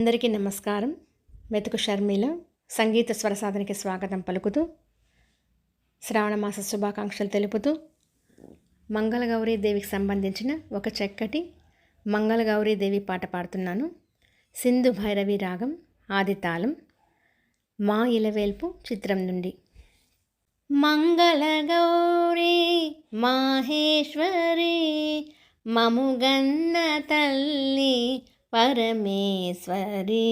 అందరికీ నమస్కారం. మెతుకు షర్మిల సంగీత స్వరసాధనకి స్వాగతం పలుకుతూ శ్రావణమాస శుభాకాంక్షలు తెలుపుతూ మంగళగౌరీదేవికి సంబంధించిన ఒక చక్కటి మంగళగౌరీదేవి పాట పాడుతున్నాను. సింధు భైరవి రాగం, ఆది తాళం. మా ఇలవేల్పు చిత్రం నుండి. మంగళగౌరీ మాహేశ్వరి మముగన్న తల్లి పరమేశ్వరి.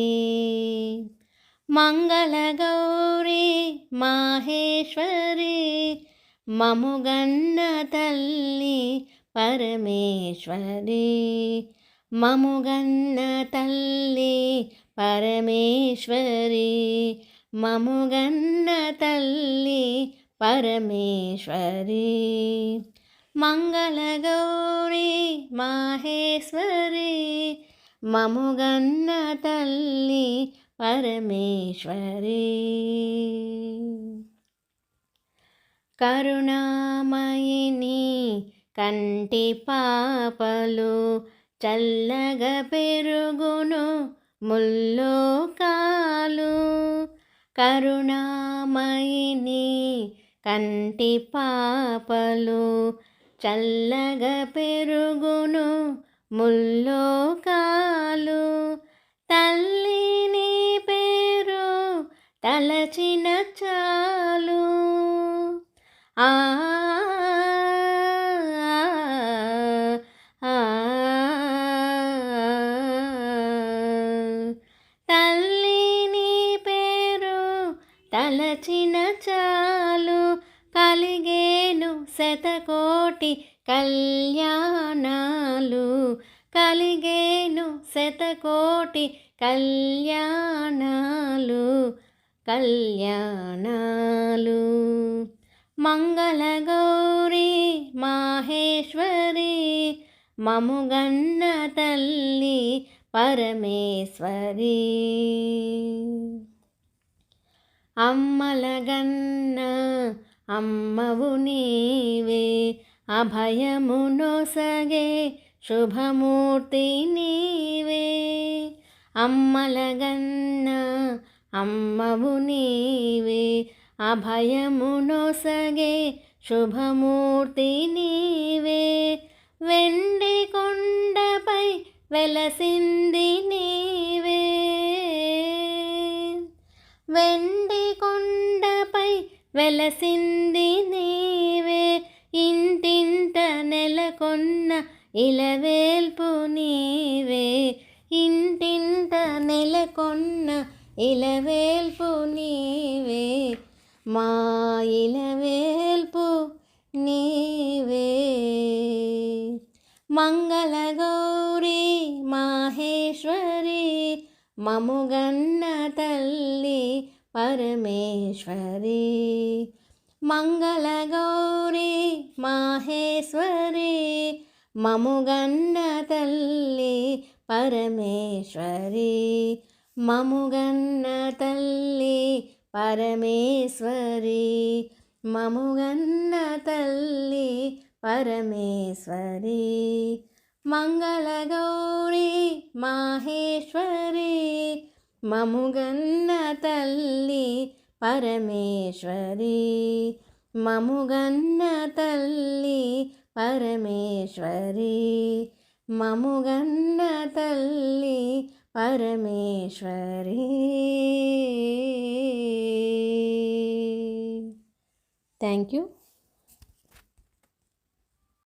మంగళగౌరీ మాహేశ్వరి మముగన్న తల్లి పరమేశ్వరి. మముగన్న తల్లి పరమేశ్వరి. మముగన్న తల్లి పరమేశ్వరి. మంగళగౌరీ మాహేశ్వరి మముగన్న తల్లి పరమేశ్వరి. కరుణామయిని కంటి పాపలు చల్లగా పెరుగును ముల్లోకాలు. కరుణామయిని కంటి పాపలు చల్లగా పెరుగును ముల్లోకాలు. తల్లి నీ పేరు తలచిన చాలు. ఆ తల్లి నీ పేరు తలచిన చాలు. కలిగేను శతకోటి కళ్యాణాలు. కలిగేను శతకోటి కళ్యాణాలు. కళ్యాణాలు. మంగళగౌరీ మాహేశ్వరి మముగన్న తల్లి పరమేశ్వరి. అమ్మలగన్న అమ్మవు నీవే, అభయమునొసగే శుభమూర్తి నీవే. అమ్మలగన్న అమ్మవు నీవే, అభయమునొసగే శుభమూర్తి నీవే. వెండి కొండపై వెలసింది నీవే. వెండి కొండపై వెలసింది నీవే. ఇంటింట నెలకొన్న ఇలవేల్పు నీవే. ఇంటింట నెలకొన్న ఇలవేల్పు నీవే. మా ఇలవేల్పు నీవే. మంగళగౌరీ మాహేశ్వరి మముగన్న తల్లి పరమేశ్వరి. మంగళగౌరీ మాహేశ్వరి మముగన్న తల్లి పరమేశ్వరి. మముగన్న తల్లి పరమేశ్వరి. మముగన్న తల్లి పరమేశ్వరి. మంగళగౌరీ మాహేశ్వరి మముగన్న తల్లి పరమేశ్వరి. మముగన్న తల్లి పరమేశ్వరి. మముగన్న తల్లి పరమేశ్వరి. Thank you.